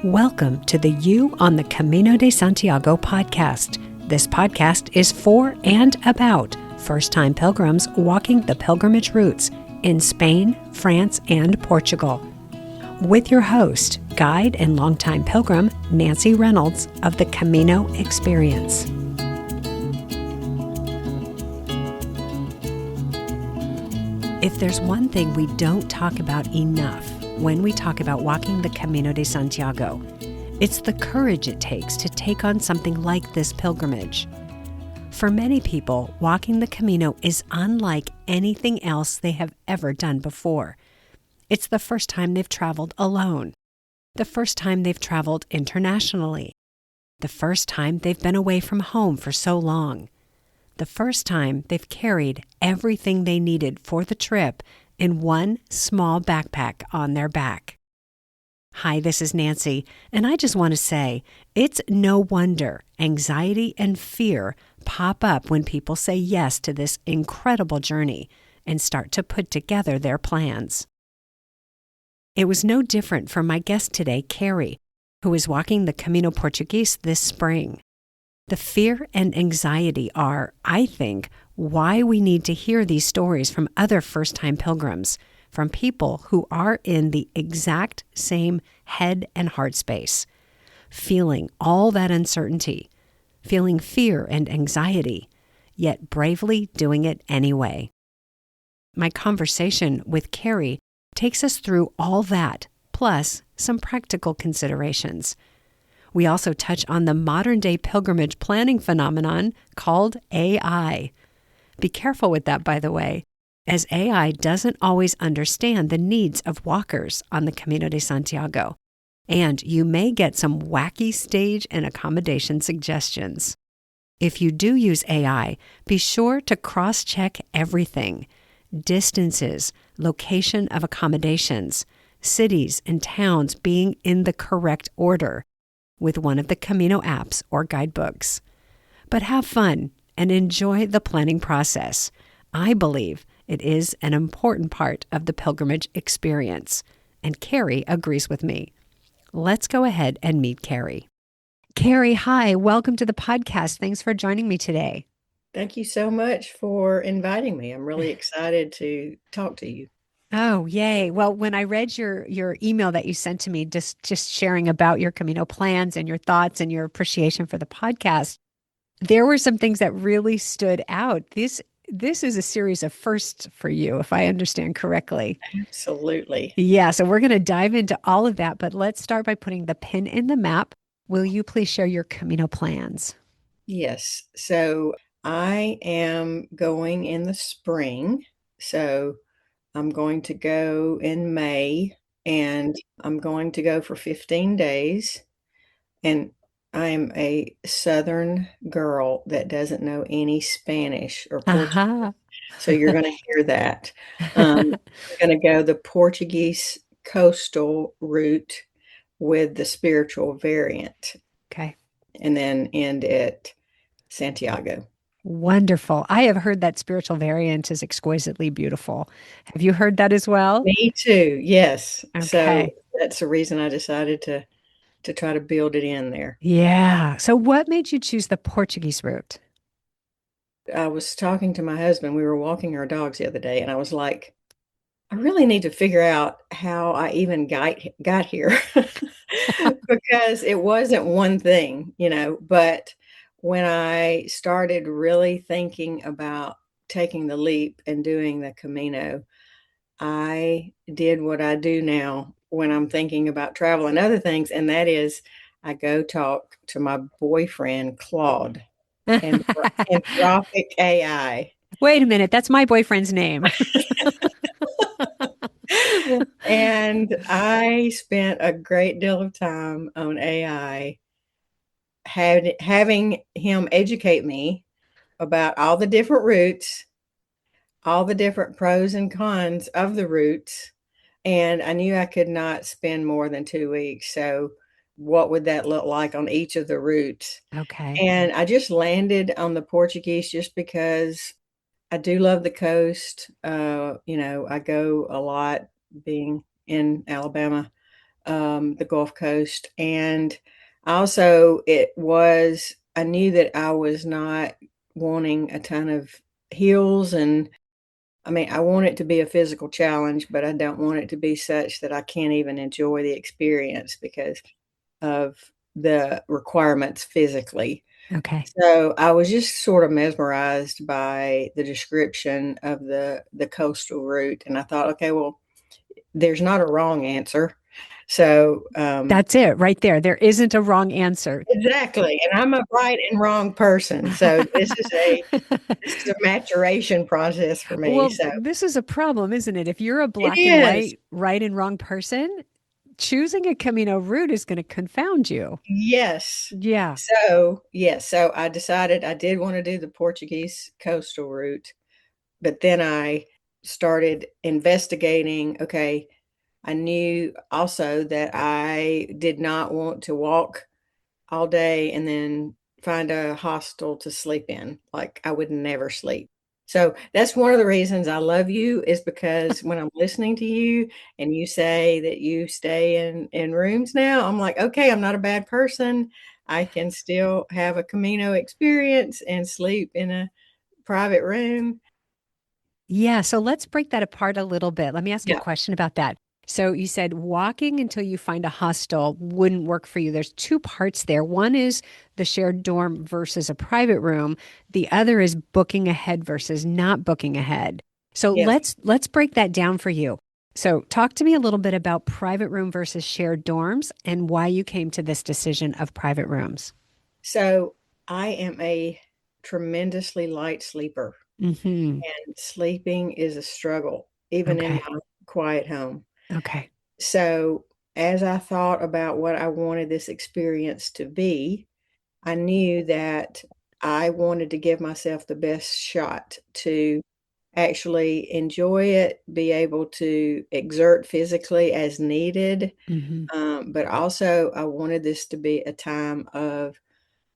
Welcome to the You on the Camino de Santiago podcast. This podcast is for and about first-time pilgrims walking the pilgrimage routes in Spain, France, and Portugal. With your host, guide and longtime pilgrim, Nancy Reynolds of the Camino Experience. If there's one thing we don't talk about enough when we talk about walking the Camino de Santiago, it's the courage it takes to take on something like this pilgrimage. For many people, walking the Camino is unlike anything else they have ever done before. It's the first time they've traveled alone, the first time they've traveled internationally, the first time they've been away from home for so long, the first time they've carried everything they needed for the trip in one small backpack on their back. Hi, this is Nancy, and I just want to say, it's no wonder anxiety and fear pop up when people say yes to this incredible journey and start to put together their plans. It was no different for my guest today, Carie, who is walking the Camino Portuguese this spring. The fear and anxiety are, I think, why we need to hear these stories from other first-time pilgrims, from people who are in the exact same head and heart space, feeling all that uncertainty, feeling fear and anxiety, yet bravely doing it anyway. My conversation with Carie takes us through all that, plus some practical considerations. We also touch on the modern-day pilgrimage planning phenomenon called AI. Be careful with that, by the way, as AI doesn't always understand the needs of walkers on the Camino de Santiago, and you may get some wacky stage and accommodation suggestions. If you do use AI, be sure to cross-check everything: distances, location of accommodations, cities and towns being in the correct order, with one of the Camino apps or guidebooks. But have fun and enjoy the planning process. I believe it is an important part of the pilgrimage experience, and Carie agrees with me. Let's go ahead and meet Carie. Carie, hi, welcome to the podcast. Thanks for joining me today. Thank you so much for inviting me. I'm really excited to talk to you. Oh, yay. Well, when I read your email that you sent to me, just sharing about your Camino plans and your thoughts and your appreciation for the podcast, there were some things that really stood out. This is a series of firsts for you, if I understand correctly. Absolutely. Yeah, so we're going to dive into all of that, but let's start by putting the pin in the map. Will you please share your Camino plans? Yes. So I am going in the spring. So I'm going to go in May, and I'm going to go for 15 days. And I'm a Southern girl that doesn't know any Spanish or Portuguese. Aha. So you're going to hear that. I'm going to go the Portuguese coastal route with the spiritual variant, Okay. and then end at Santiago. Wonderful. I have heard that spiritual variant is exquisitely beautiful. Have you heard that as well? Me too, yes. So Okay. that's the reason I decided to try to build it in there. Yeah. So what made you choose the Portuguese route? I was talking to my husband, we were walking our dogs the other day, and I was like, I really need to figure out how I even got here because it wasn't one thing, but when I started really thinking about taking the leap and doing the Camino, I did what I do now when I'm thinking about travel and other things, and that is I go talk to my boyfriend, Claude, and Anthropic AI. Wait a minute, that's my boyfriend's name. And I spent a great deal of time on AI, having him educate me about all the different routes, all the different pros and cons of the routes. And I knew I could not spend more than 2 weeks. So what would that look like on each of the routes? Okay. And I just landed on the Portuguese just because I do love the coast. I go a lot being in Alabama. the Gulf Coast. And also, I knew that I was not wanting a ton of hills. And I mean, I want it to be a physical challenge, but I don't want it to be such that I can't even enjoy the experience because of the requirements physically. Okay. So I was just sort of mesmerized by the description of the coastal route, and I thought, okay, well, there's not a wrong answer. So That's it right there. There isn't a wrong answer. exactly, and I'm a right and wrong person. So this is a maturation process for me. Well, So this is a problem, isn't it? If you're a it black and is. white, right and wrong person, choosing a Camino route is going to confound you. Yes. Yeah. So yes, so I decided I did want to do the Portuguese coastal route, but then I started investigating. Okay, I knew also that I did not want to walk all day and then find a hostel to sleep in. Like, I would never sleep. So that's one of the reasons I love you, is because when I'm listening to you and you say that you stay in rooms now, I'm like, okay, I'm not a bad person. I can still have a Camino experience and sleep in a private room. Yeah. So let's break that apart a little bit. Let me ask a Yeah. question about that. So you said walking until you find a hostel wouldn't work for you. There's two parts there. One is the shared dorm versus a private room. The other is booking ahead versus not booking ahead. So Yes. let's break that down for you. So talk to me a little bit about private room versus shared dorms and why you came to this decision of private rooms. So I am a tremendously light sleeper, Hmm. and sleeping is a struggle, even in Okay. my quiet home. Okay. So, as I thought about what I wanted this experience to be, I knew that I wanted to give myself the best shot to actually enjoy it, be able to exert physically as needed. Hmm. But also, I wanted this to be a time of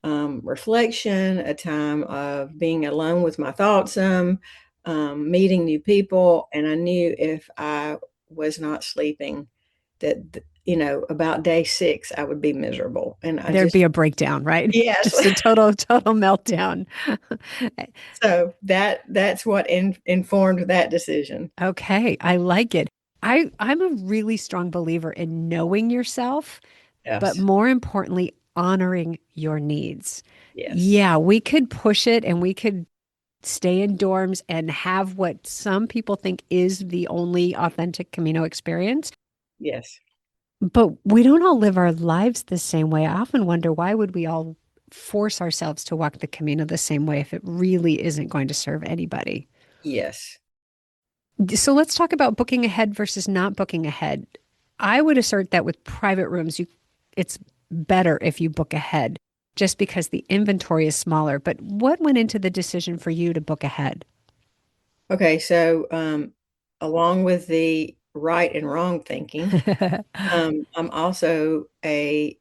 reflection, a time of being alone with my thoughts, meeting new people. And I knew if I was not sleeping, that, about day 6, I would be miserable. And I There'd be just, a breakdown, right? yes. Just a total meltdown. So that's what informed that decision. Okay, I like it. I'm a really strong believer in knowing yourself, but Yes. more importantly, honoring your needs. Yes. Yeah, we could push it and we could stay in dorms and have what some people think is the only authentic Camino experience. Yes. But we don't all live our lives the same way. I often wonder why would we all force ourselves to walk the Camino the same way if it really isn't going to serve anybody? Yes. So let's talk about booking ahead versus not booking ahead. I would assert that with private rooms, it's better if you book ahead just because the inventory is smaller. But what went into the decision for you to book ahead? Okay. So, along with the right and wrong thinking, I'm also a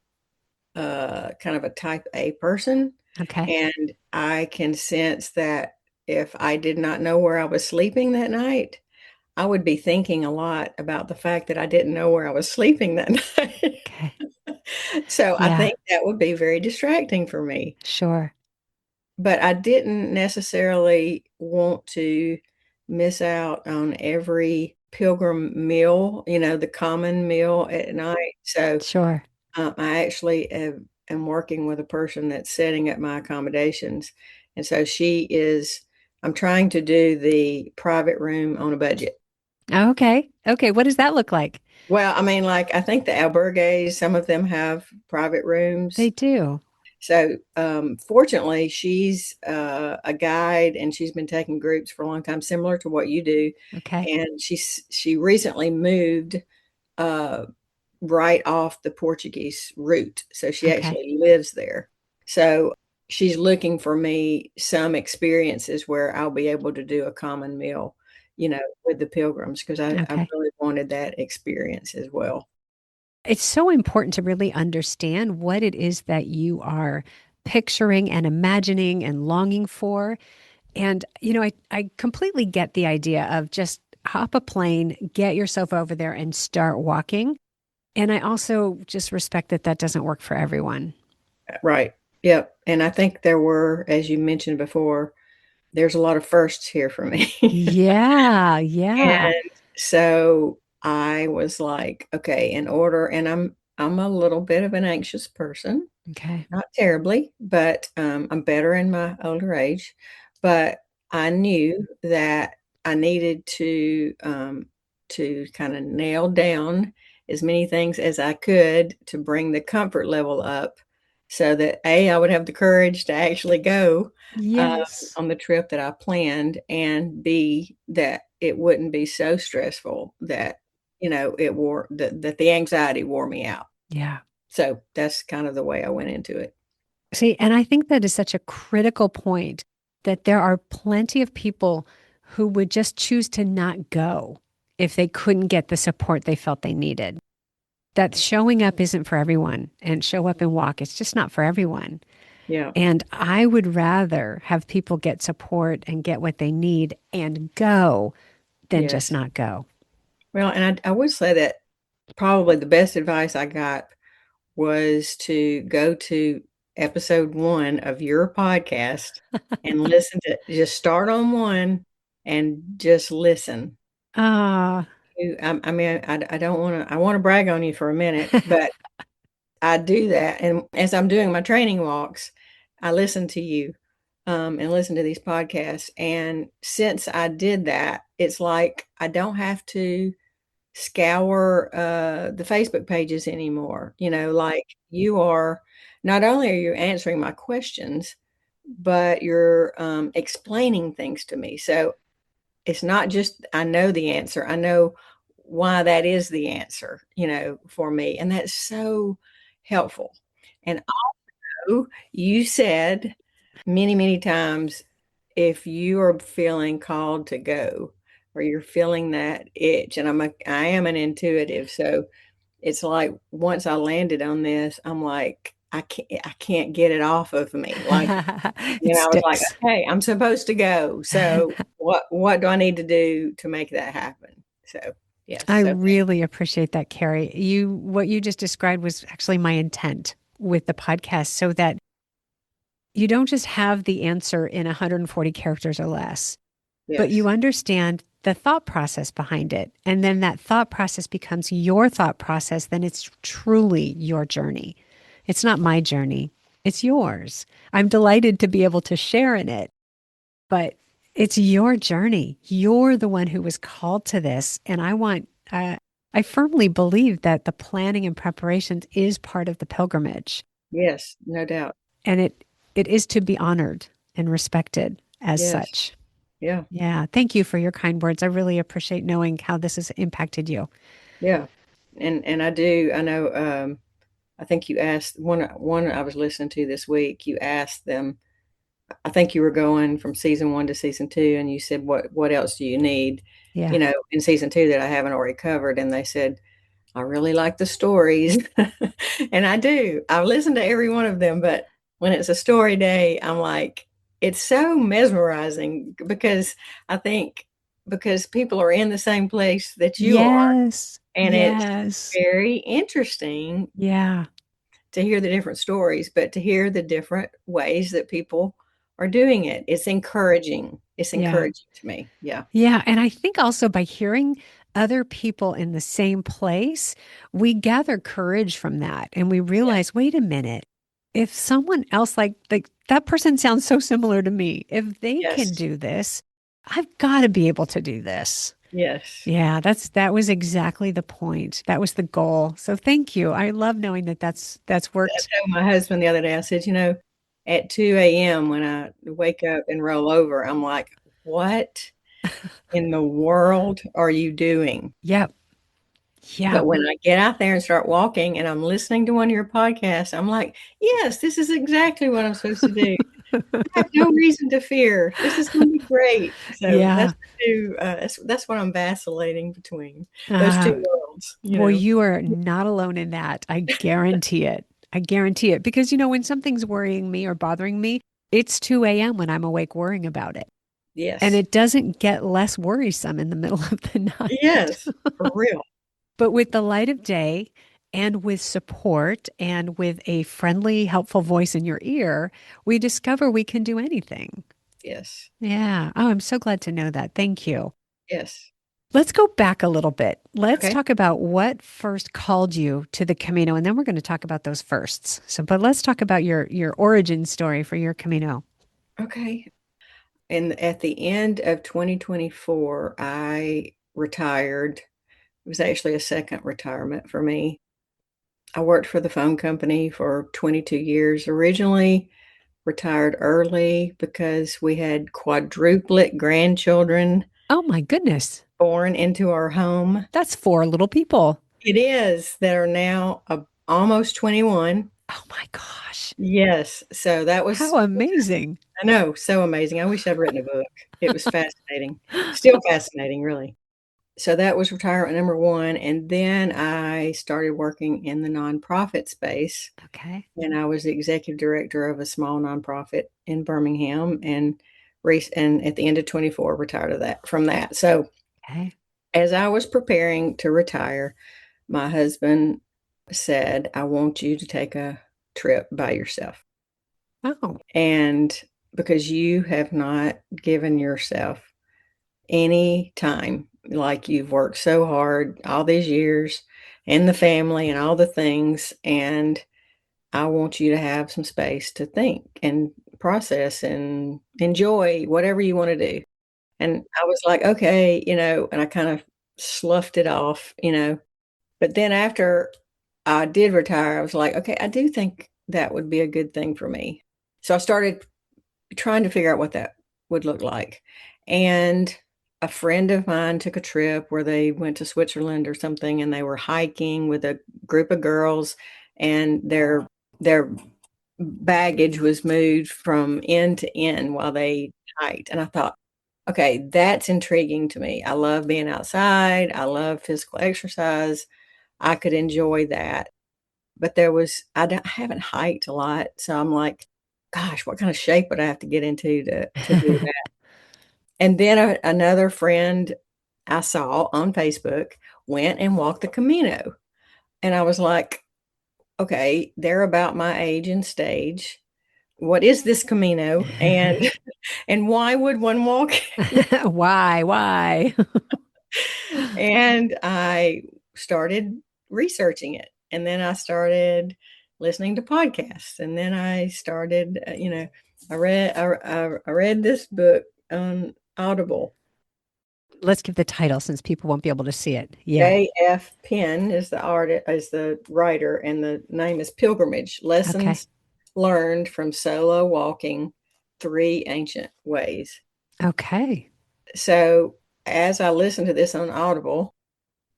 kind of a type A person. Okay. And I can sense that if I did not know where I was sleeping that night, I would be thinking a lot about the fact that I didn't know where I was sleeping that night. Okay. So I Yeah, think that would be very distracting for me. sure. But I didn't necessarily want to miss out on every pilgrim meal, the common meal at night. So Sure. I actually am working with a person that's setting up my accommodations. And so I'm trying to do the private room on a budget. Okay. Okay. What does that look like? Well, I mean, like, I think the albergues, some of them have private They rooms. do. So, fortunately, she's a guide, and she's been taking groups for a long time, similar to what you do. Okay. And she recently moved uh, right off the Portuguese route. So she Okay. actually lives there. So she's looking for me some experiences where I'll be able to do a common meal, with the pilgrims, because I Okay. really wanted that experience as well. It's so important to really understand what it is that you are picturing and imagining and longing for. And, I completely get the idea of just hop a plane, get yourself over there and start walking. And I also just respect that that doesn't work for everyone. Right. Yep. And I think there were, as you mentioned before, there's a lot of firsts here for me. Yeah, yeah. And so I was like, okay, in order, and I'm a little bit of an anxious person. Okay. Not terribly, but, I'm better in my older age, but I knew that I needed to kinda nail down as many things as I could to bring the comfort level up so that, A, I would have the courage to actually go, Yes. on the trip that I planned, and B, that it wouldn't be so stressful that, that the anxiety wore me out. Yeah. So, that's kind of the way I went into it. See, and I think that is such a critical point that there are plenty of people who would just choose to not go if they couldn't get the support they felt they needed. That showing up isn't for everyone and show up and walk. It's just not for everyone. Yeah. And I would rather have people get support and get what they need and go than just Yes. not go. Well, and I would say that probably the best advice I got was to go to episode 1 of your podcast and listen to just start on 1 and just listen. Ah, I mean, I don't I wanna brag on you for a minute, but I do that, and as I'm doing my training walks, I listen to you, and listen to these podcasts, and since I did that, it's like I don't have to scour, the Facebook pages anymore, like, you are not only are you answering my questions, but you're, explaining things to me, so it's not just I know the answer, I know why that is the answer, for me, and that's so helpful, and also, you said many, many times, if you are feeling called to go or you're feeling that itch, and I am an intuitive, so it's like once I landed on this, I'm like, I can't get it off of me, like, it I was like, sticks. "Okay, I'm supposed to go, so what do I need to do to make that happen?" So, yes, I so thank really appreciate that, Carrie. What you just described was actually my intent with the podcast so that you don't just have the answer in 140 characters or less, but yes, you understand the thought process behind it. And then that thought process becomes your thought process. Then it's truly your journey. It's not my journey, it's yours. I'm delighted to be able to share in it, but it's your journey. You're the one who was called to this. And I firmly believe that the planning and preparations is part of the pilgrimage. yes, no doubt. And it is to be honored and respected as Yes, such. yeah, Yeah. Thank you for your kind words. I really appreciate knowing how this has impacted you. yeah, and I know, I think you asked one I was listening to this week, you asked them I think you were going from season 1 to season 2, and you said, "What else do you need, Yeah. in season 2 that I haven't already covered?" And they said, "I really like the stories." And I do. I've listened to every one of them, but when it's a story day, I'm like, it's so mesmerizing because I think because people are in the same place that you are, Yes. and it's Yes. very interesting Yeah. to hear the different stories, but to hear the different ways that people are doing it. It's encouraging. It's Yeah. encouraging to me. Yeah. Yeah. And I think also by hearing other people in the same place, we gather courage from that and we Yes. realize, wait a minute, if someone else like that person sounds so similar to me, if they can Yes. do this, I've got to be able to do this. Yes. Yeah, that was exactly the point. That was the goal. So thank you. I love knowing that that's I worked. told my husband the other day, I said, at 2 a.m. when I wake up and roll over, I'm like, what in the world are you doing? Yep. But Yep. when I get out there and start walking and I'm listening to one of your podcasts, I'm like, yes, this is exactly what I'm supposed to do. I have no reason to fear. This is gonna be great. So Yeah. that's the 2, that's what I'm vacillating between, those 2 Uh, worlds, well, you are not alone in that. I guarantee it. I guarantee it. Because, when something's worrying me or bothering me, it's 2 a.m. when I'm awake worrying about it. And Yes. it doesn't get less worrisome in the middle of the night. Yes, for real. But with the light of day and with support and with a friendly, helpful voice in your ear, we discover we can do anything. Yes. Yeah. Oh, I'm so glad to know that. Thank you. Yes. Let's go back a little bit. Let's Okay. talk about what first called you to the Camino, and then we're going to talk about those firsts. So, but let's talk about your origin story for your Camino. Okay. And at the end of 2024, I retired. It was actually a second retirement for me. I worked for the phone company for 22 years. Originally retired early because we had quadruplet grandchildren Oh my goodness. born into our home. That's four little people. It is that are now almost 21. Oh my gosh. Yes. So that was, How amazing. I know, so amazing. I wish I'd written a book. It was fascinating. Still fascinating, really. So that was retirement number one. And then I started working in the nonprofit space. Okay. And I was the executive director of a small nonprofit in Birmingham, and and at the end of 24 retired of that from that. So Okay. as I was preparing to retire, my husband said, I want you to take a trip by yourself. Oh. And because you have not given yourself any time, like you've worked so hard all these years and the family and all the things. And I want you to have some space to think and process and enjoy whatever you want to do. And I was like, okay, and I kind of sloughed it off, But then after I did retire, I was like, okay, I do think that would be a good thing for me. So I started trying to figure out what that would look like. And a friend of mine took a trip where they went to Switzerland or something, and they were hiking with a group of girls, and their baggage was moved from end to end while they hiked. And I thought, okay, that's intriguing to me. I love being outside. I love physical exercise. I could enjoy that. But I haven't hiked a lot. So I'm like, gosh, what kind of shape would I have to get into to do that? And then another friend I saw on Facebook went and walked the Camino. And I was like, okay, they're about my age and stage. What is this Camino? And why would one walk? Why? Why? And I started researching it. And then I started listening to podcasts. And then I started, I read this book on Audible. Let's give the title since people won't be able to see it. Yeah. J.F. Penn is the writer, and the name is Pilgrimage: Okay. Lessons Learned from Solo Walking Three Ancient Ways. Okay. So as I listened to this on Audible,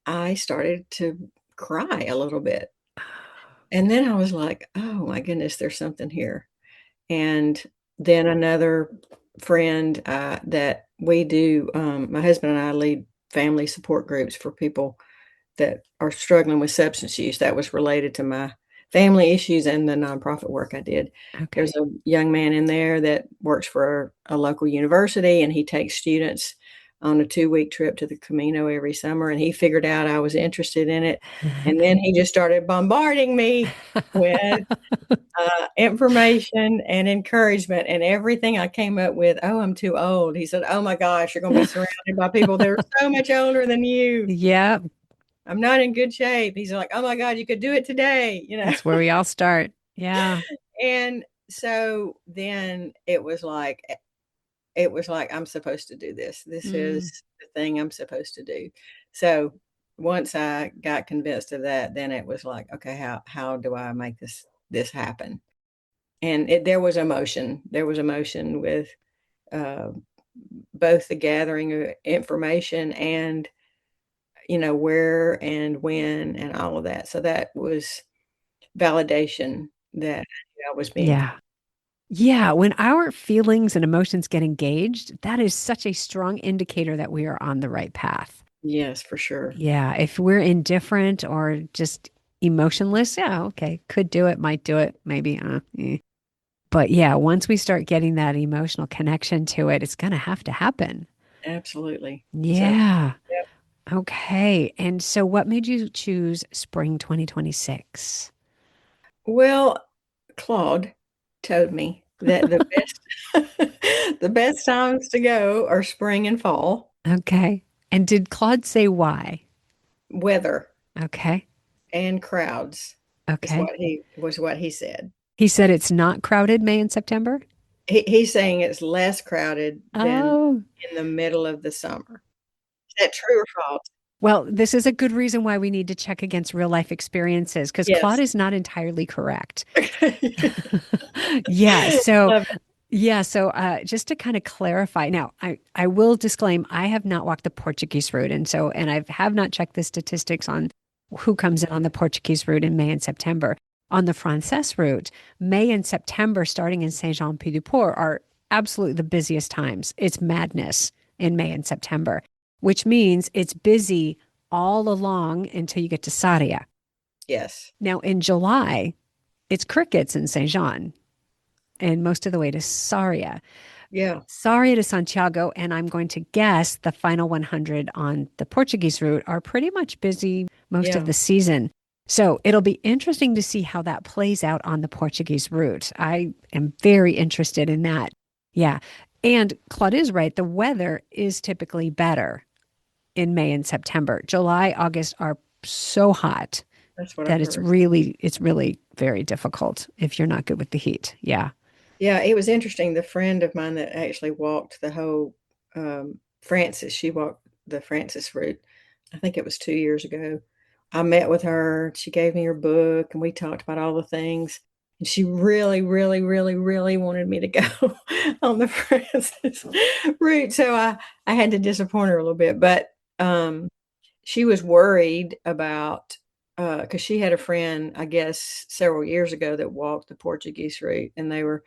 I started to cry a little bit. And then I was like, oh my goodness, there's something here. And then another friend that we do, my husband and I lead family support groups for people that are struggling with substance use. That was related to my family issues and the nonprofit work I did. There's Okay. a young man in there that works for a local university, and he takes students on a 2-week trip to the Camino every summer, and he figured out I was interested in it. And then he just started bombarding me with information and encouragement, and everything I came up with. Oh, I'm too old. He said, oh my gosh, you're going to be surrounded by people that are so much older than you. Yeah, I'm not in good shape. He's like, oh my God, you could do it today. that's where we all start. Yeah. And so then it was like, I'm supposed to do this. This Mm. is the thing I'm supposed to do. So once I got convinced of that, then it was like, okay, how do I make this happen? And there was emotion. There was emotion with uh, both the gathering of information and where and when and all of that. So that was validation that I was being. Yeah. Yeah. When our feelings and emotions get engaged, that is such a strong indicator that we are on the right path. Yes, for sure. Yeah. If we're indifferent or just emotionless, yeah, okay, could do it, might do it, maybe. But yeah, once we start getting that emotional connection to it, it's going to have to happen. Absolutely. So, Yeah. yep. Okay. And so what made you choose spring 2026? Well, Claude told me that the best the best times to go are spring and fall. Okay. And did Claude say why? Weather Okay. and crowds is Okay. what he said. He said it's not crowded May and September? He's saying it's less crowded than Oh, in the middle of the summer. Is that true or false? well, this is a good reason why we need to check against real life experiences because Claude Yes. is not entirely correct. Yeah. So, Love it. just to kind of clarify, now I will disclaim I have not walked the Portuguese route, and I have not checked the statistics on who comes in on the Portuguese route in May and September. On the Frances route, May and September, starting in Saint-Jean-Pied-de-Port, are absolutely the busiest times. It's madness in May and September, which means it's busy all along until you get to Sarria. Yes. Now in July, it's crickets in Saint Jean and most of the way to Sarria. Yeah. Sarria to Santiago, and I'm going to guess the final 100 on the Portuguese route are pretty much busy most of Yeah. the season. So it'll be interesting to see how that plays out on the Portuguese route. I am very interested in that. Yeah. And Claude is right. The weather is typically better in May and September. July, August are so hot That's what I've that heard. it's really very difficult if you're not good with the heat. Yeah. Yeah, it was interesting. The friend of mine that actually walked the whole Francis, she walked the Francis route. I think it was 2 years ago. I met with her. She gave me her book, and we talked about all the things. And she really, really, really, really wanted me to go on the Francis route. So I had to disappoint her a little bit, but she was worried about because she had a friend, I guess, several years ago that walked the Portuguese route, and they were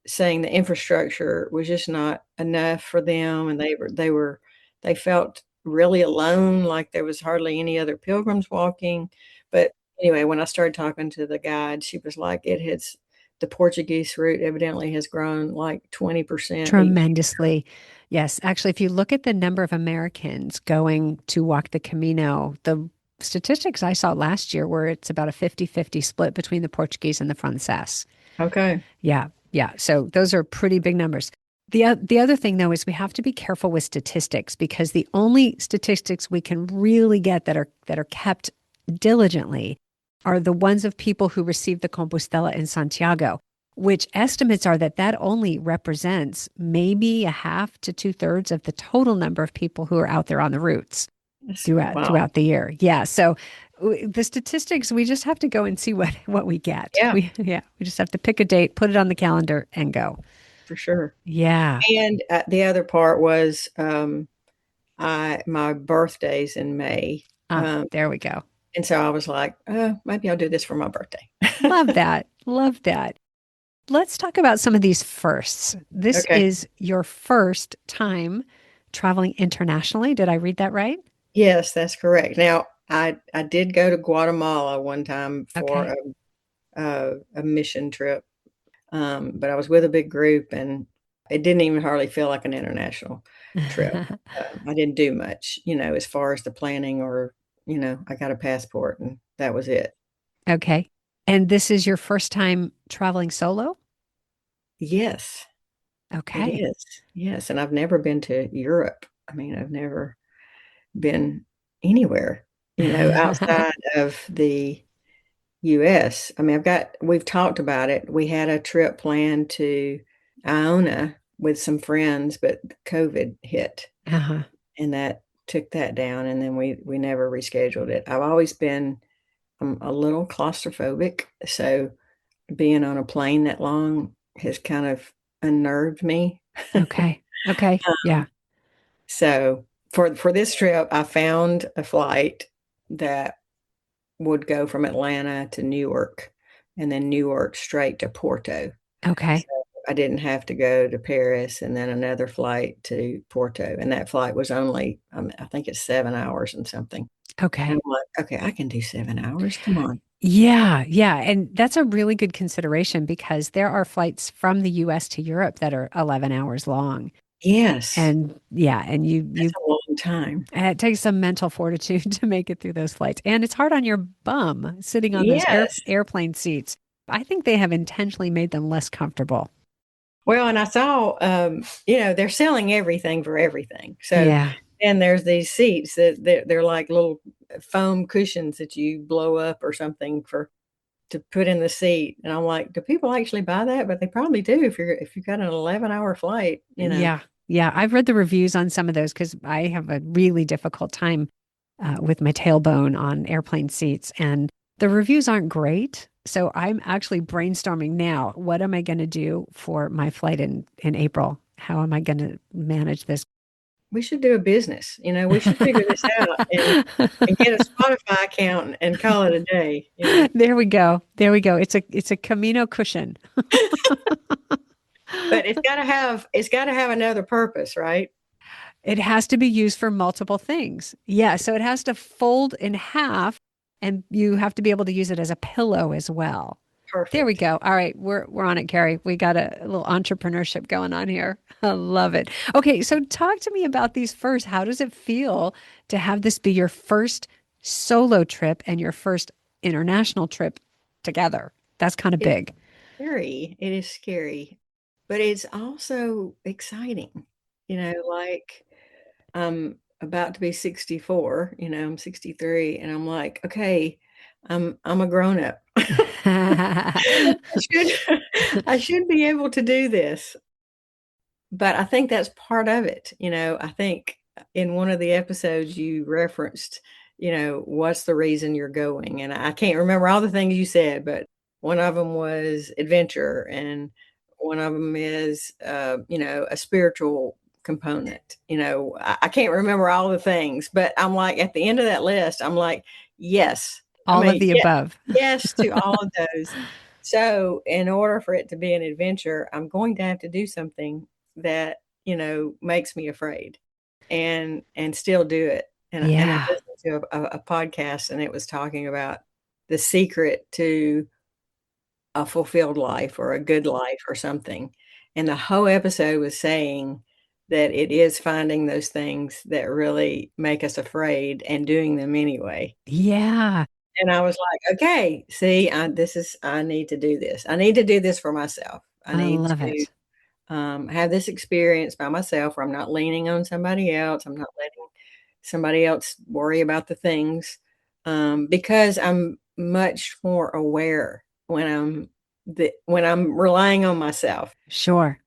saying the infrastructure was just not enough for them, and they felt really alone, like there was hardly any other pilgrims walking. But anyway, when I started talking to the guide, she was like, the Portuguese route evidently has grown like 20% each year. Tremendously. Yes. Actually, if you look at the number of Americans going to walk the Camino, the statistics I saw last year were it's about a 50-50 split between the Portuguese and the Frances. Okay. Yeah. Yeah. So those are pretty big numbers. The other thing though is we have to be careful with statistics because the only statistics we can really get that are kept diligently are the ones of people who received the Compostela in Santiago, which estimates are that only represents maybe a half to two-thirds of the total number of people who are out there on the routes Wow. throughout the year. Yeah. So the statistics, we just have to go and see what we get. Yeah, We just have to pick a date, put it on the calendar, and go. for sure. Yeah. And the other part was I my birthday's in May. Ah, Um, there we go. and so I was like, maybe I'll do this for my birthday. Love that. Love that. Let's talk about some of these firsts. This Okay. is your first time traveling internationally. Did I read that right? Yes, that's correct. Now, I did go to Guatemala one time for Okay. a mission trip, but I was with a big group, and it didn't even hardly feel like an international trip. I didn't do much, as far as the planning or, I got a passport, and that was it. Okay. And this is your first time traveling solo? Yes, it Okay. is. Yes, and I've never been to Europe. I mean, I've never been anywhere, outside of the US. I mean, we've talked about it. We had a trip planned to Iona with some friends, but COVID hit, Uh-huh. and that took that down, and then we never rescheduled it. I've always been a little claustrophobic, so being on a plane that long has kind of unnerved me. Okay. Okay. Yeah. So for this trip, I found a flight that would go from Atlanta to Newark, and then Newark straight to Porto. So Okay. I didn't have to go to Paris and then another flight to Porto, and that flight was only, I think it's 7 hours and something. And Okay. I'm like, "Okay, I can do 7 hours, come on." Yeah, yeah. And that's a really good consideration because there are flights from the US to Europe that are 11 hours long. Yes, And yeah, and that's you a long time. It takes some mental fortitude to make it through those flights. And it's hard on your bum sitting on those Yes. airplane seats. I think they have intentionally made them less comfortable. Well, and I saw, they're selling everything for everything. So, Yeah. and there's these seats that they're like little foam cushions that you blow up or something for to put in the seat. And I'm like, do people actually buy that? But they probably do if you've got an 11-hour flight, you know. Yeah. Yeah. I've read the reviews on some of those because I have a really difficult time with my tailbone on airplane seats. And the reviews aren't great. So I'm actually brainstorming now. What am I going to do for my flight in April? How am I going to manage this? We should do a business, we should figure this out and get a Spotify account and call it a day. There we go. There we go. It's a Camino cushion. But it's gotta have another purpose, right? It has to be used for multiple things. Yeah, so it has to fold in half and you have to be able to use it as a pillow as well. There we Perfect. go. All right, we're on it, Carrie. We got a little entrepreneurship going on here. I love it. Okay, so talk to me about these first. How does it feel to have this be your first solo trip and your first international trip together? That's kind of It's big. scary. It is scary, but it's also exciting. Like, I'm about to be 64, I'm 63, and I'm like, "Okay, I'm a grown up. I should I should be able to do this." But I think that's part of it, I think in one of the episodes you referenced, what's the reason you're going, and I can't remember all the things you said, but one of them was adventure, and one of them is, a spiritual component, I can't remember all the things, but I'm like, at the end of that list, I'm like, "Yes." I All of mean, the yeah, above. yes to all of those. So, in order for it to be an adventure, I'm going to have to do something that, makes me afraid and still do it. And I Yeah. listened to a podcast, and it was talking about the secret to a fulfilled life or a good life or something. And the whole episode was saying that it is finding those things that really make us afraid and doing them anyway. Yeah. And I was like, "Okay, see, I need to do this. I need to do this for myself. I I need love to, it. have this experience by myself where I'm not leaning on somebody else. I'm not letting somebody else worry about the things, because I'm much more aware when I'm relying on myself. Sure.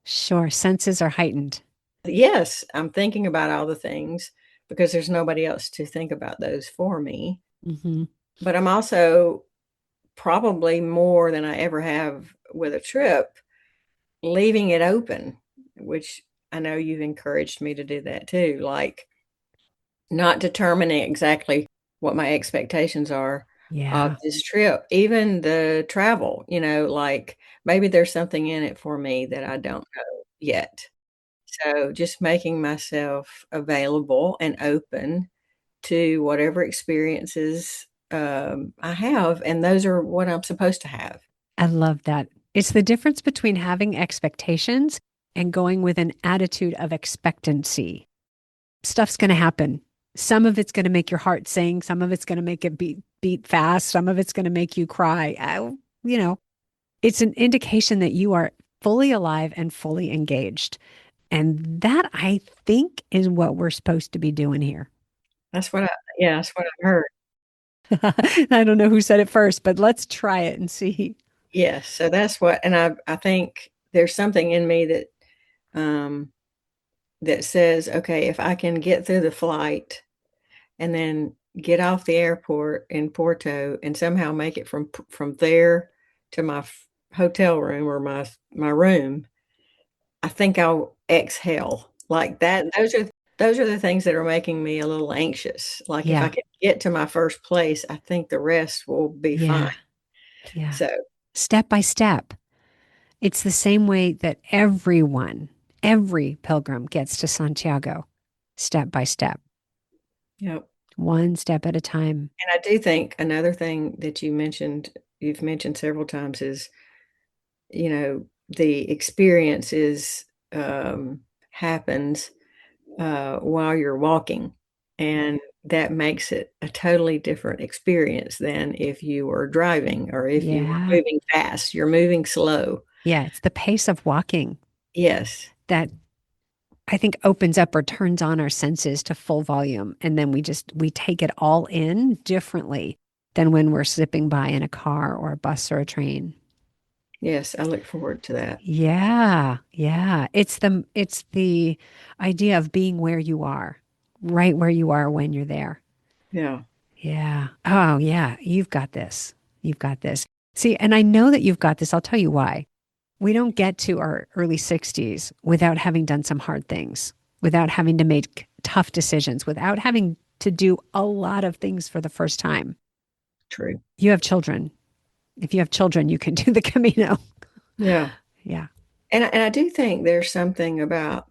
Sure. Senses are heightened. Yes, I'm thinking about all the things because there's nobody else to think about those for me, Hmm. but I'm also probably more than I ever have with a trip, leaving it open, which I know you've encouraged me to do that too, like, not determining exactly what my expectations are of Yeah. this trip, even the travel, like, maybe there's something in it for me that I don't know yet. So, just making myself available and open to whatever experiences, I have, and those are what I'm supposed to have. I love that. It's the difference between having expectations and going with an attitude of expectancy. Stuff's going to happen. Some of it's going to make your heart sing. Some of it's going to make it beat fast. Some of it's going to make you cry. You know, it's an indication that you are fully alive and fully engaged. And that I think is what we're supposed to be doing here. That's what I heard. I don't know who said it first, but let's try it and see. Yes, so that's what and I think there's something in me um, that says, "Okay, if I can get through the flight and then get off the airport in Porto and somehow make it from there to my hotel room or my room, I think I'll exhale." Like that those are the things that are making me a little anxious. Like, if I Yeah. can get to my first place, I think the rest will be fine. Yeah. Yeah. So, Step by step. It's the same way that every pilgrim gets to Santiago, step by step, yep. one step at a time. And I do think another thing that you've mentioned several times is, the experience is, happens, while you're walking. And that makes it a totally different experience than if you were driving or if you were Yeah. moving fast. You're moving slow. Yeah. It's the pace of walking Yes. that I think opens up or turns on our senses to full volume. And then we take it all in differently than when we're zipping by in a car or a bus or a train. Yes. I look forward to that. Yeah. Yeah. It's the idea of being where you are, right where you are when you're there. Yeah. Yeah. Oh, yeah. You've got this. You've got this. See, and I know that you've got this. I'll tell you why. We don't get to our early 60s without having done some hard things, without having to make tough decisions, without having to do a lot of things for the first time. True. You have children. If you have children, you can do the Camino. Yeah. Yeah. And I do think there's something about,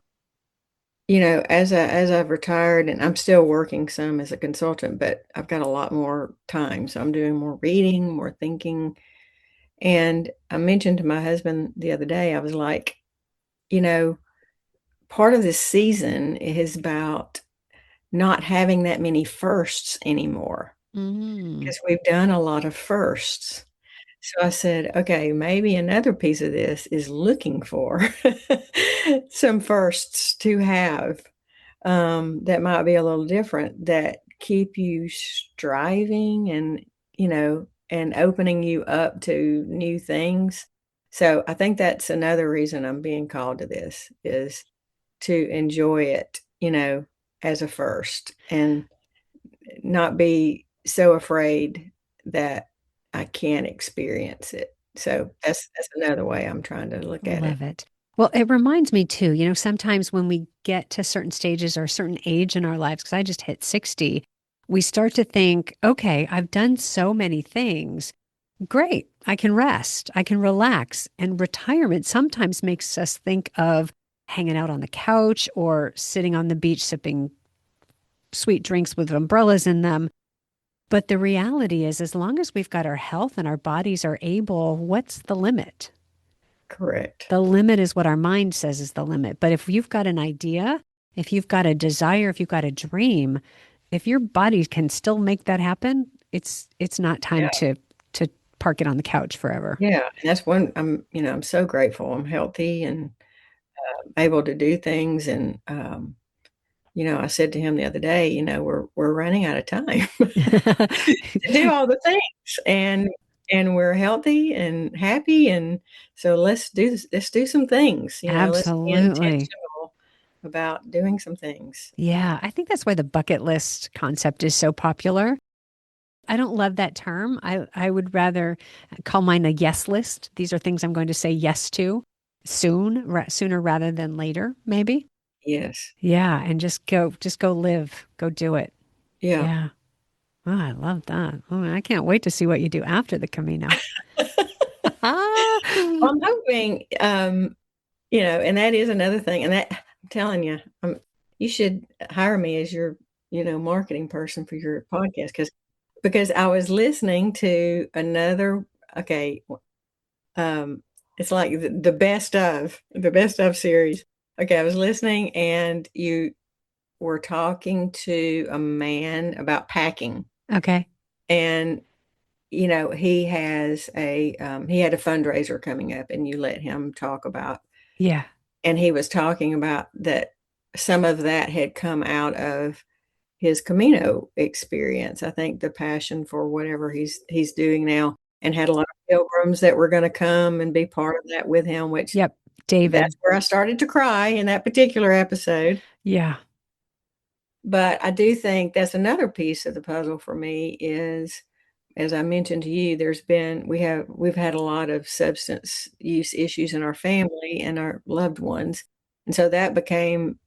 as I've retired and I'm still working some as a consultant, but I've got a lot more time. So I'm doing more reading, more thinking. And I mentioned to my husband the other day, I was like, you know, part of this season is about not having that many firsts anymore Mm, because we've done a lot of firsts. So I said, okay, maybe another piece of this is looking for some firsts to have that might be a little different that keep you striving and opening you up to new things. So I think that's another reason I'm being called to this is to enjoy it, as a first and not be so afraid that I can't experience it. So that's another way I'm trying to look at it. love it. Well, it reminds me too, sometimes when we get to certain stages or a certain age in our lives, because I just hit 60, we start to think, okay, I've done so many things. Great. I can rest. I can relax. And retirement sometimes makes us think of hanging out on the couch or sitting on the beach sipping sweet drinks with umbrellas in them. But the reality is, as long as we've got our health and our bodies are able, what's the limit? Correct. The limit is what our mind says is the limit. But if you've got an idea, if you've got a desire, if you've got a dream, if your body can still make that happen, it's not time Yeah. to park it on the couch forever. Yeah. And that's one I'm so grateful. I'm healthy and able to do things. And, I said to him the other day, we're running out of time to do all the things and we're healthy and happy. And so let's do some things, let's be Absolutely. intentional about doing some things. Yeah, I think that's why the bucket list concept is so popular. I don't love that term. I would rather call mine a yes list. These are things I'm going to say yes to sooner rather than later, maybe. Yes. Yeah, and just go live, go do it. Yeah. Yeah. Oh, I love that. Oh, I can't wait to see what you do after the Camino. I'm hoping, and that is another thing, and that I'm telling you, you should hire me as your, marketing person for your podcast because I was listening to another okay, it's like the best of series. Okay, I was listening and you were talking to a man about packing, Okay. and, he had a fundraiser coming up, and you let him talk about Yeah. and he was talking about that some of that had come out of his Camino experience. I think the passion for whatever he's doing now and had a lot of pilgrims that were gonna come and be part of that with him, which Yep. David. that's where I started to cry in that particular episode. Yeah. But I do think that's another piece of the puzzle for me is, as I mentioned to you, we've had a lot of substance use issues in our family and our loved ones. And so that became,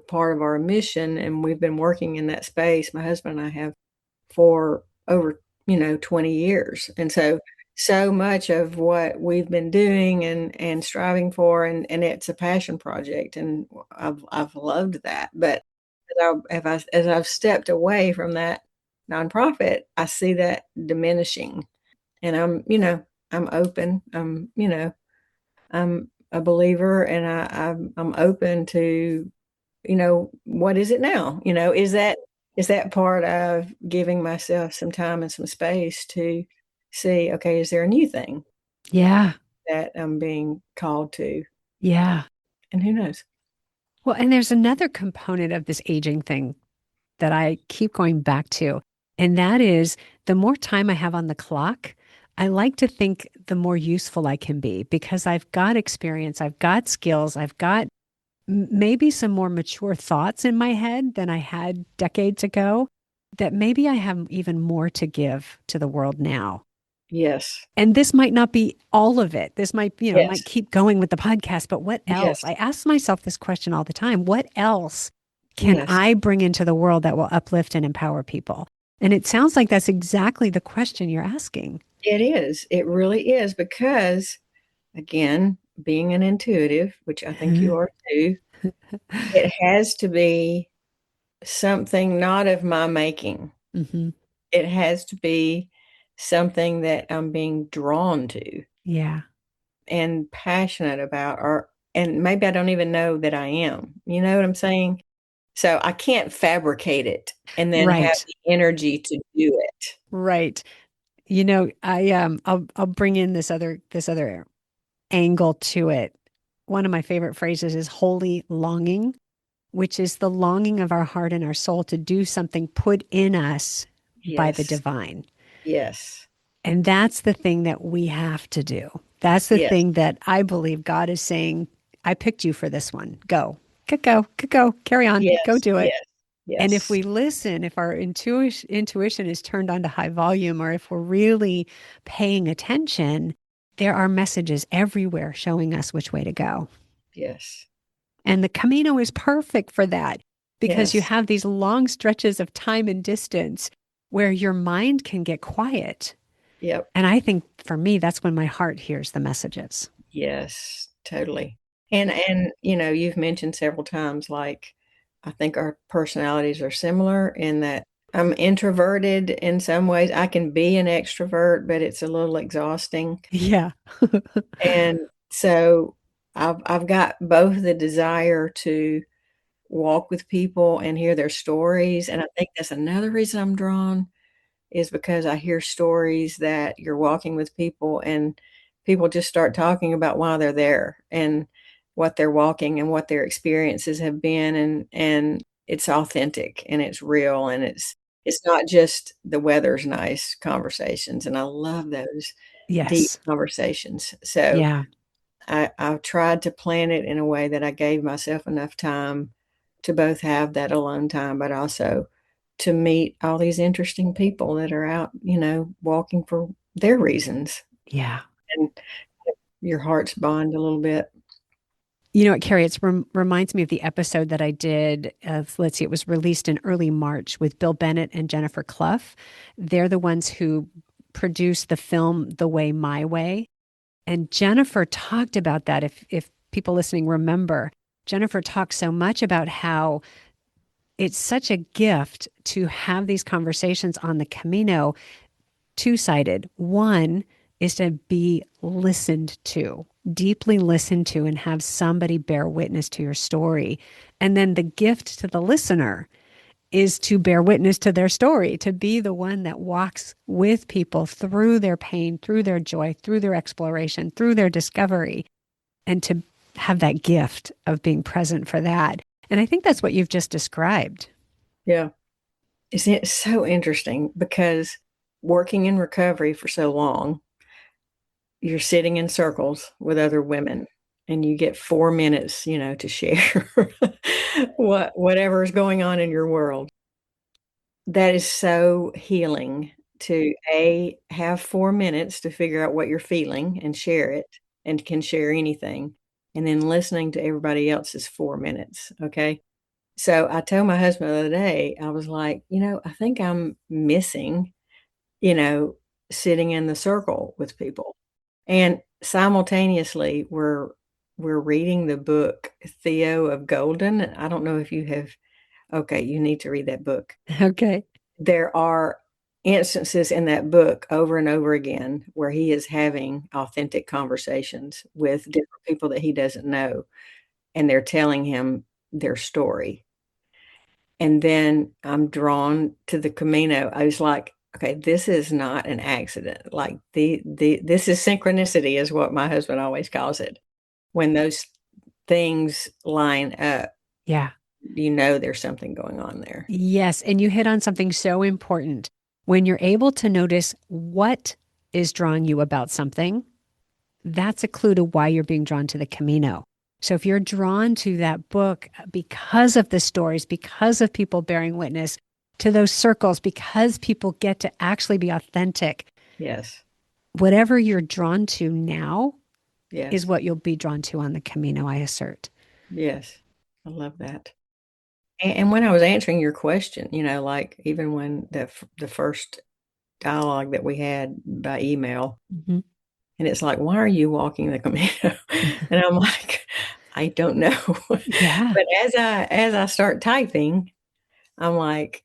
part of our mission. And we've been working in that space. My husband and I have for over, 20 years. And so much of what we've been doing and striving for and it's a passion project and I've loved that. But as I've stepped away from that nonprofit, I see that diminishing, and I'm open. I'm a believer, and I'm open to what is it now? Is that part of giving myself some time and some space to see, okay, is there a new thing Yeah. that I'm being called to? Yeah. And who knows? Well, and there's another component of this aging thing that I keep going back to, and that is the more time I have on the clock, I like to think the more useful I can be because I've got experience, I've got skills, I've got maybe some more mature thoughts in my head than I had decades ago, that maybe I have even more to give to the world now. Yes. And this might not be all of it. This might, might Yes. keep going with the podcast, but what else? Yes. I ask myself this question all the time. What else can Yes. I bring into the world that will uplift and empower people? And it sounds like that's exactly the question you're asking. It is. It really is because, again, being an intuitive, which I think you are too, it has to be something not of my making. Hmm. It has to be something that I'm being drawn to Yeah. and passionate about, and maybe I don't even know that I am. You know what I'm saying? So I can't fabricate it and then have Right. the energy to do it. Right. I'll bring in this other angle to it. One of my favorite phrases is holy longing, which is the longing of our heart and our soul to do something put in us by the Yes. divine. Yes. And that's the thing that we have to do. That's the Yes. thing that I believe God is saying, I picked you for this one. Go, go, carry on, go Yes. do it. Yes. And if Yes. we listen, if our intuition is turned on to high volume, or if we're really paying attention, there are messages everywhere showing us which way to go. Yes. And the Camino is perfect for that because you Yes. have these long stretches of time and distance where your mind can get quiet. Yep. And I think for me, that's when my heart hears the messages. Yes, totally. And you've mentioned several times, like, I think our personalities are similar in that I'm introverted in some ways. I can be an extrovert, but it's a little exhausting. Yeah. And so I've got both the desire to walk with people and hear their stories, and I think that's another reason I'm drawn is because I hear stories that you're walking with people and people just start talking about why they're there and what they're walking and what their experiences have been, and it's authentic and it's real and it's not just the weather's nice conversations, and I love those deep Yes. conversations. So Yeah. I've tried to plan it in a way that I gave myself enough time to both have that alone time, but also to meet all these interesting people that are out, walking for their reasons, Yeah. and your hearts bond a little bit. You know what, Carrie? It reminds me of the episode that I did. Let's see, it was released in early March with Bill Bennett and Jennifer Clough. They're the ones who produced the film The Way, My Way. And Jennifer talked about that. If people listening remember, Jennifer talked so much about how it's such a gift to have these conversations on the Camino, two-sided. One is to be listened to, deeply listened to, and have somebody bear witness to your story. And then the gift to the listener is to bear witness to their story, to be the one that walks with people through their pain, through their joy, through their exploration, through their discovery, and to have that gift of being present for that. And I think that's what you've just described. Yeah. Isn't it so interesting because working in recovery for so long, you're sitting in circles with other women and you get 4 minutes, to share whatever is going on in your world. That is so healing to, A, have 4 minutes to figure out what you're feeling and share it, and can share anything, and then listening to everybody else's 4 minutes, okay? So, I told my husband the other day, I was like, I think I'm missing, you know, sitting in the circle with people." And simultaneously, we're reading the book Theo of Golden. I don't know if you have. Okay, you need to read that book. Okay. There are instances in that book over and over again where he is having authentic conversations with different people that he doesn't know, and they're telling him their story. And then I'm drawn to the Camino. I was like, okay, this is not an accident. Like this is synchronicity is what my husband always calls it. When those things line up, Yeah. you know there's something going on there. Yes. And you hit on something so important. When you're able to notice what is drawing you about something, that's a clue to why you're being drawn to the Camino. So if you're drawn to that book because of the stories, because of people bearing witness to those circles, because people get to actually be authentic, Yes. whatever you're drawn to now is Yes. what you'll be drawn to on the Camino, I assert. Yes. I love that. And when I was answering your question, like even when the first dialogue that we had by email, Mhm. and it's like, "Why are you walking the Camino?" And I'm like, "I don't know." Yeah. But as I start typing, I'm like,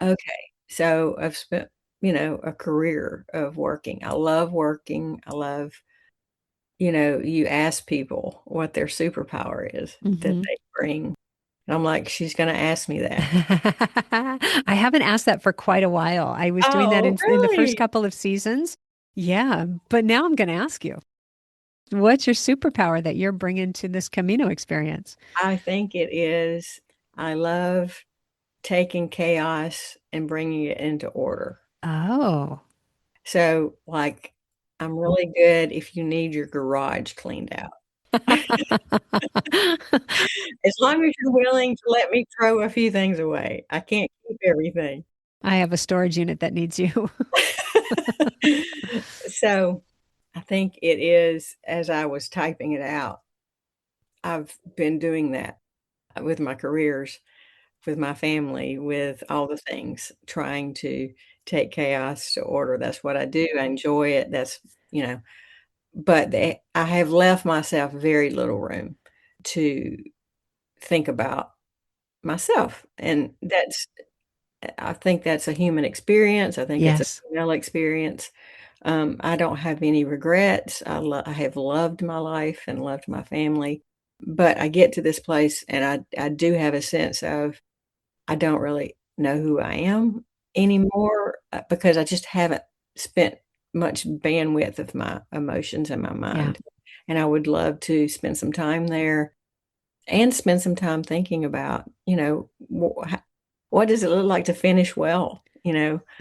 "Okay." So I've spent, a career of working. I love working. I love, you ask people what their superpower is that Mhm. they bring. And I'm like, "She's gonna ask me that." I haven't asked that for quite a while. I was doing that Oh, in the first really? couple of seasons. Yeah, but now I'm going to ask you, what's your superpower that you're bringing to this Camino experience? I think it is. I love taking chaos and bringing it into order. Oh. So, like, I'm really good if you need your garage cleaned out. As long as you're willing to let me throw a few things away. I can't keep everything. I have a storage unit that needs you. So, I think it is as I was typing it out, I've been doing that with my careers, with my family, with all the things, trying to take chaos to order. That's what I do. I enjoy it. But I have left myself very little room to think about myself, and I think that's a human experience. I think it's a Yes. female experience. I don't have any regrets. I have loved my life and loved my family, but I get to this place, and I do have a sense of I don't really know who I am anymore, because I just haven't spent much bandwidth of my emotions in my Yeah. mind, and I would love to spend some time there and spend some time thinking about, what does it look like to finish well,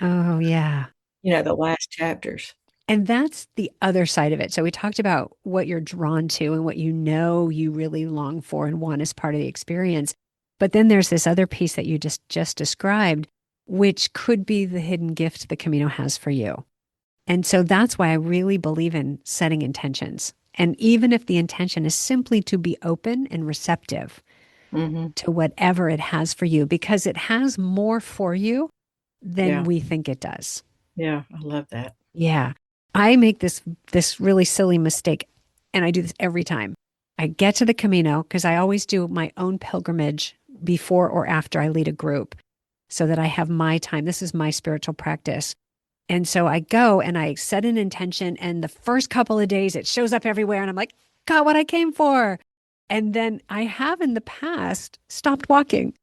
Oh, yeah. the last chapters. And that's the other side of it. So we talked about what you're drawn to and what you know you really long for and want as part of the experience. But then there's this other piece that you just described, which could be the hidden gift the Camino has for you. And so that's why I really believe in setting intentions. And even if the intention is simply to be open and receptive Mhm. to whatever it has for you, because it has more for you than Yeah, we think it does. yeah, I love that. Yeah. I make this really silly mistake, and I do this every time. I get to the Camino because I always do my own pilgrimage before or after I lead a group so that I have my time. This is my spiritual practice. And so I go and I set an intention, and the first couple of days it shows up everywhere, and I'm like, got what I came for. And then I have in the past stopped walking.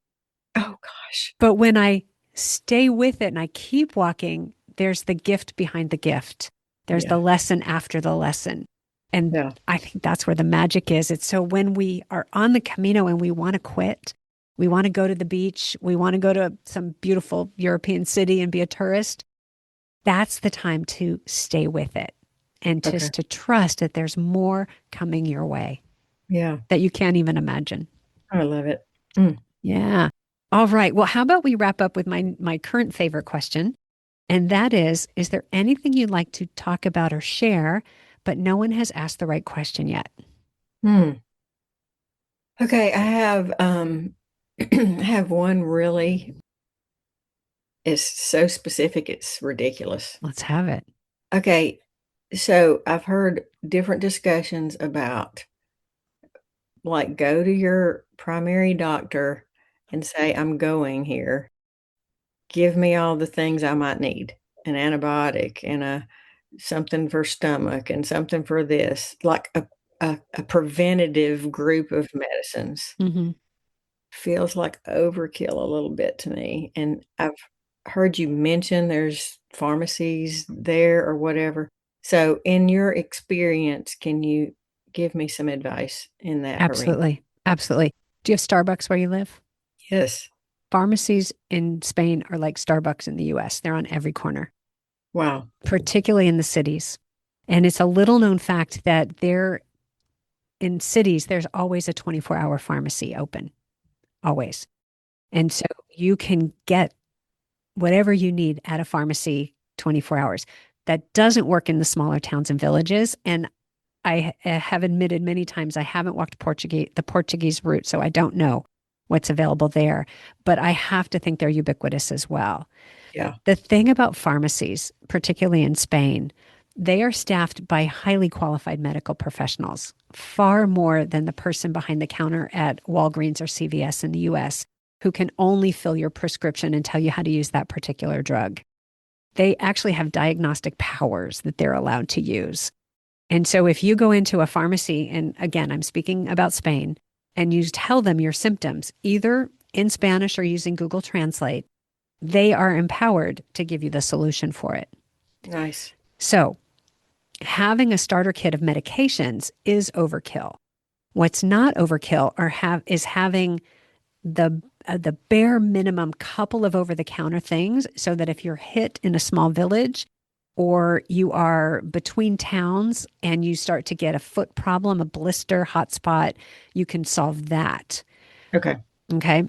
Oh gosh. But when I stay with it and I keep walking, there's the gift behind the gift. There's the Yeah, lesson after the lesson. And yeah, I think that's where the magic is. It's so when we are on the Camino and we want to quit, we want to go to the beach, we want to go to some beautiful European city and be a tourist, that's the time to stay with it and okay. just to trust that there's more coming your way Yeah, that you can't even imagine. I love it. Mm. Yeah. All right. Well, how about we wrap up with my current favorite question? And that is there anything you'd like to talk about or share, but no one has asked the right question yet? Hmm. Okay, I have, I have one really it's so specific, it's ridiculous. Let's have it. Okay, so I've heard different discussions about, like, go to your primary doctor and say, "I'm going here. Give me all the things I might need, an antibiotic and a something for stomach and something for this," like a preventative group of medicines. Hmm. feels like overkill a little bit to me. And I've heard you mention there's pharmacies there or whatever. So, in your experience, can you give me some advice in that arena? Absolutely. Absolutely. Do you have Starbucks where you live? Yes. Pharmacies in Spain are like Starbucks in the US. They're on every corner, Wow. particularly in the cities. And it's a little known fact that there in cities, there's always a 24-hour pharmacy open, always. And so you can get whatever you need at a pharmacy 24 hours. That doesn't work in the smaller towns and villages. And I have admitted many times I haven't walked the Portuguese route, so I don't know what's available there. But I have to think they're ubiquitous as well. Yeah. The thing about pharmacies, particularly in Spain, they are staffed by highly qualified medical professionals, far more than the person behind the counter at Walgreens or CVS in the US, who can only fill your prescription and tell you how to use that particular drug. They actually have diagnostic powers that they're allowed to use. And so if you go into a pharmacy, and again, I'm speaking about Spain, and you tell them your symptoms, either in Spanish or using Google Translate, they are empowered to give you the solution for it. Nice. So having a starter kit of medications is overkill. What's not overkill is having the bare minimum couple of over-the-counter things so that if you're hit in a small village or you are between towns and you start to get a foot problem, a blister, hot spot, you can solve that. Okay. Okay.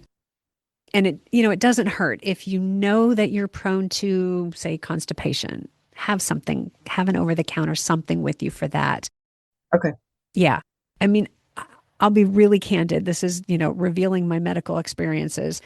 And it doesn't hurt if you know that you're prone to, say, constipation. Have an over-the-counter something with you for that. Okay. Yeah. I mean, I'll be really candid. This is, revealing my medical experiences.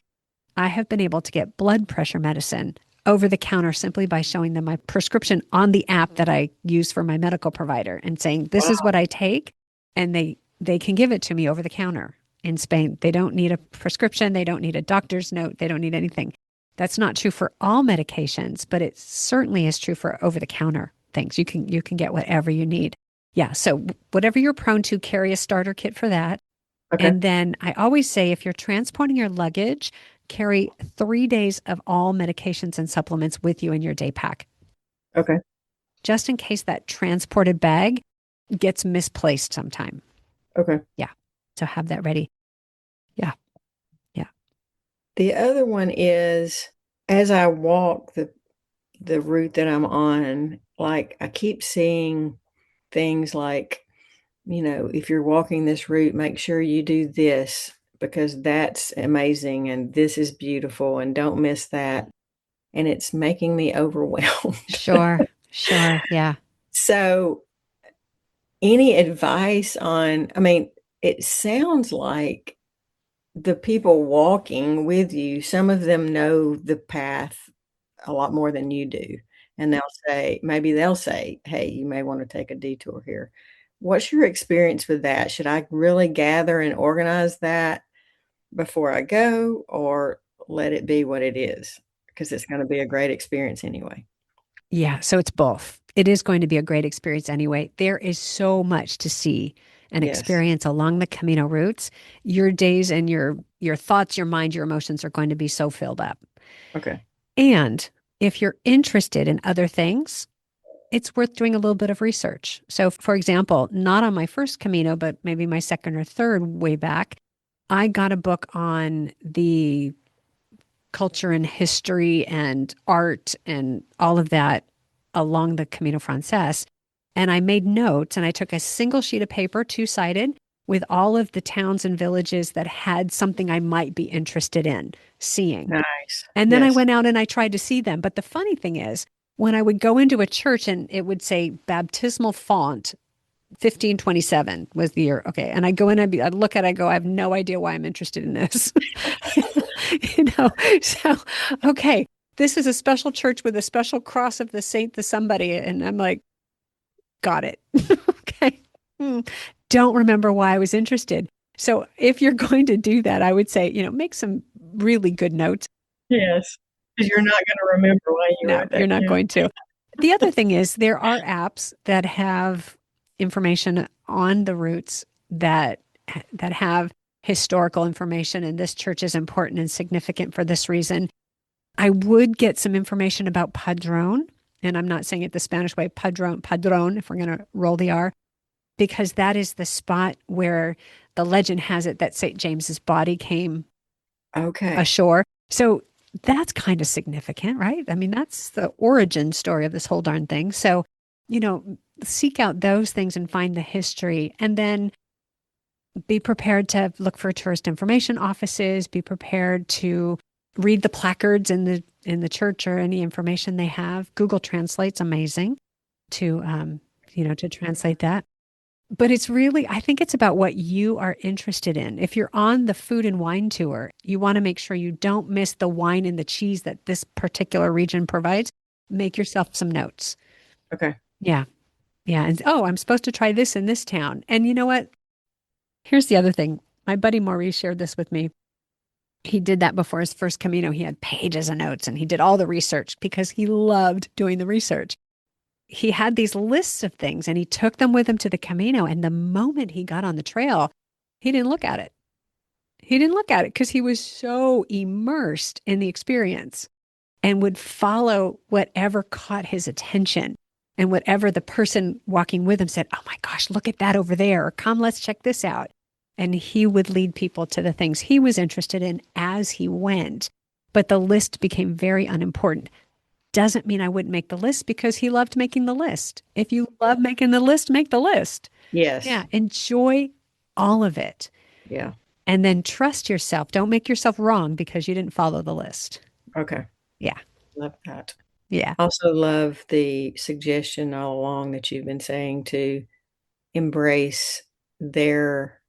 I have been able to get blood pressure medicine over the counter simply by showing them my prescription on the app that I use for my medical provider and saying, this is Wow. what I take. And they can give it to me over the counter in Spain. They don't need a prescription. They don't need a doctor's note. They don't need anything. That's not true for all medications, but it certainly is true for over the counter things. You can get whatever you need. Yeah. So whatever you're prone to, carry a starter kit for that. Okay. And then I always say if you're transporting your luggage, carry 3 days of all medications and supplements with you in your day pack, Okay. just in case that transported bag gets misplaced sometime. Okay. Yeah. So have that ready. Yeah. Yeah. The other one is as I walk the route that I'm on, like I keep seeing things like, if you're walking this route, make sure you do this because that's amazing and this is beautiful and don't miss that. And it's making me overwhelmed. Sure. Sure. Yeah. So, any advice on, I mean, it sounds like the people walking with you, some of them know the path a lot more than you do. And they'll say, hey, you may want to take a detour here. What's your experience with that? Should I really gather and organize that before I go or let it be what it is? Because it's going to be a great experience anyway. Yeah. So it's both. It is going to be a great experience anyway. There is so much to see and Yes. experience along the Camino routes. Your days and your thoughts, your mind, your emotions are going to be so filled up. Okay. And if you're interested in other things, it's worth doing a little bit of research. So, for example, not on my first Camino, but maybe my second or third way back, I got a book on the culture and history and art and all of that along the Camino Frances. And I made notes and I took a single sheet of paper, two-sided, with all of the towns and villages that had something I might be interested in seeing. Nice. And then I Yes. went out and I tried to see them. But the funny thing is, when I would go into a church and it would say baptismal font, 1527 was the year. Okay. And I go in, I'd look at it, I go, I have no idea why I'm interested in this. you know, so, okay, this is a special church with a special cross of the saint, the somebody. And I'm like, got it. okay. Hmm. Don't remember why I was interested. So if you're going to do that, I would say, make some really good notes. Yes. Because you're not going to remember why you No, wrote you're that. not Yeah. going to. The other thing is there are apps that have information on the routes that have historical information, and this church is important and significant for this reason. I would get some information about Padron, and I'm not saying it the Spanish way, Padron, if we're going to roll the R, because that is the spot where the legend has it that St. James's body came Okay. ashore. So that's kind of significant, right? I mean, that's the origin story of this whole darn thing. So, seek out those things and find the history, and then be prepared to look for tourist information offices, be prepared to read the placards in the church or any information they have. Google Translate's amazing to to translate that. But it's really, I think it's about what you are interested in. If you're on the food and wine tour, you want to make sure you don't miss the wine and the cheese that this particular region provides. Make yourself some notes. Okay. Yeah. Yeah. And oh, I'm supposed to try this in this town. And you know what? Here's the other thing. My buddy Maurice shared this with me. He did that before his first Camino. He had pages of notes and he did all the research because he loved doing the research. He had these lists of things and he took them with him to the Camino. And the moment he got on the trail, he didn't look at it. He didn't look at it because he was so immersed in the experience and would follow whatever caught his attention and whatever the person walking with him said, oh my gosh, look at that over there. Or come, let's check this out. And he would lead people to the things he was interested in as he went. But the list became very unimportant. Doesn't mean I wouldn't make the list because he loved making the list. If you love making the list, make the list. Yes. Yeah, enjoy all of it. Yeah. And then trust yourself. Don't make yourself wrong because you didn't follow the list. Okay. Yeah. Love that. Yeah. Also love the suggestion all along that you've been saying to embrace their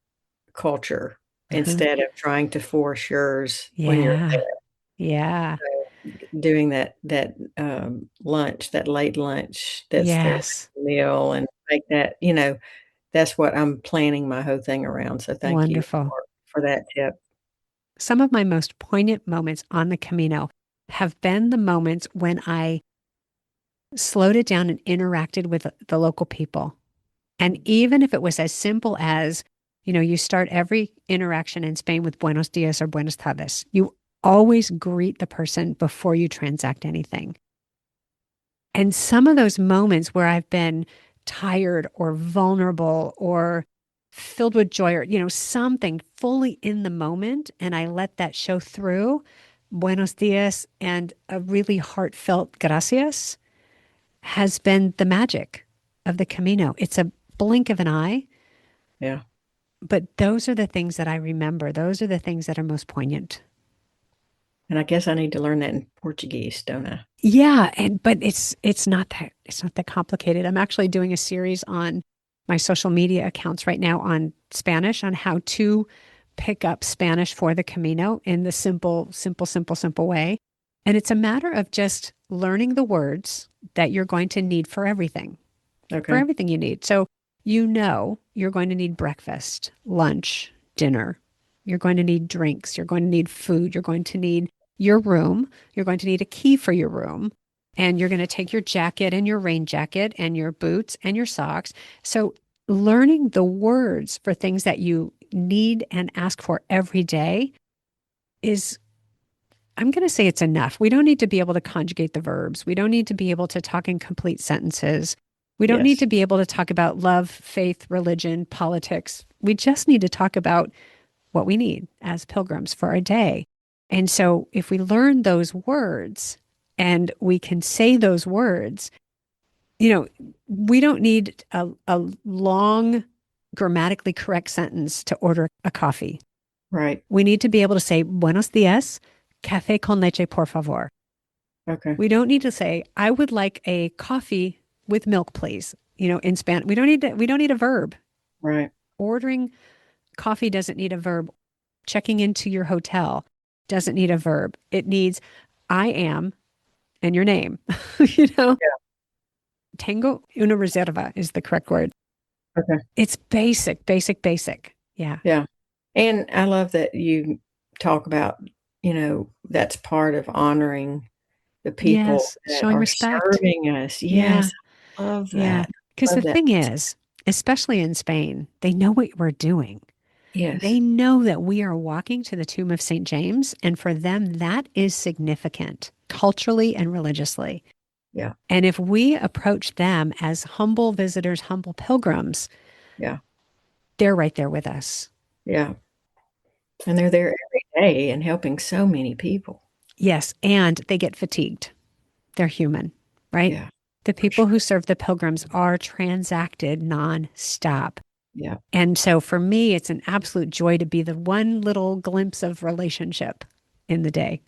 culture Uh-huh. instead of trying to force yours when you're Yeah. Yeah. doing lunch, that late lunch, that's their Yes. meal and make that, that's what I'm planning my whole thing around. So thank you Wonderful. for that tip. Some of my most poignant moments on the Camino have been the moments when I slowed it down and interacted with the local people. And even if it was as simple as, you start every interaction in Spain with buenos dias or buenas tardes. You always greet the person before you transact anything. And some of those moments where I've been tired or vulnerable or filled with joy or, something fully in the moment, and I let that show through, buenos dias and a really heartfelt gracias has been the magic of the Camino. It's a blink of an eye, Yeah. but those are the things that I remember. Those are the things that are most poignant. And I guess I need to learn that in Portuguese, don't I? Yeah, but it's not that complicated. I'm actually doing a series on my social media accounts right now on Spanish, on how to pick up Spanish for the Camino in the simple way. And it's a matter of just learning the words that you're going to need for Okay. everything you need. So you're going to need breakfast, lunch, dinner. You're going to need drinks. You're going to need food. You're going to need your room. You're going to need a key for your room. And you're going to take your jacket and your rain jacket and your boots and your socks. So learning the words for things that you need and ask for every day is, I'm going to say it's enough. We don't need to be able to conjugate the verbs. We don't need to be able to talk in complete sentences. We don't need Yes. to be able to talk about love, faith, religion, politics. We just need to talk about what we need as pilgrims for a day. And so if we learn those words and we can say those words, we don't need a long, grammatically correct sentence to order a coffee. Right. We need to be able to say, buenos dias, café con leche, por favor. Okay. We don't need to say, I would like a coffee with milk, please. In Spanish, we don't need a verb. Right. Ordering coffee doesn't need a verb. Checking into your hotel doesn't need a verb. It needs I am and your name. you know, Yeah. Tengo una reserva is the correct word. Okay. It's basic, basic, basic. Yeah. Yeah. And I love that you talk about, that's part of honoring the people Yes. that Showing are respect. serving us. Yeah. Yes. I love Yeah. that. Because the Love that. thing is, especially in Spain, they know what we're doing. Yes. They know that we are walking to the tomb of St. James, and for them, that is significant culturally and religiously. Yeah. And if we approach them as humble visitors, humble pilgrims, Yeah. they're right there with us. Yeah. And they're there every day and helping so many people. Yes, and they get fatigued. They're human, right? Yeah, The for people sure. who serve the pilgrims are transacted nonstop. Yeah. And so for me, it's an absolute joy to be the one little glimpse of relationship in the day.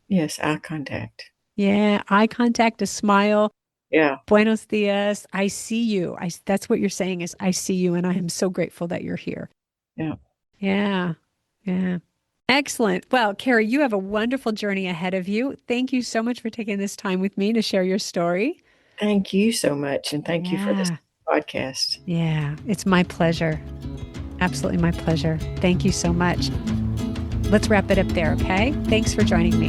Yes, eye contact. Yeah, eye contact, a smile. Yeah. Buenos dias. I see you. That's what you're saying is I see you and I am so grateful that you're here. Yeah. Yeah. Yeah. Excellent. Well, Carie, you have a wonderful journey ahead of you. Thank you so much for taking this time with me to share your story. Thank you so much, and thank you for this Yeah. podcast. Yeah. It's my pleasure. Absolutely my pleasure. Thank you so much. Let's wrap it up there, okay? Thanks for joining me.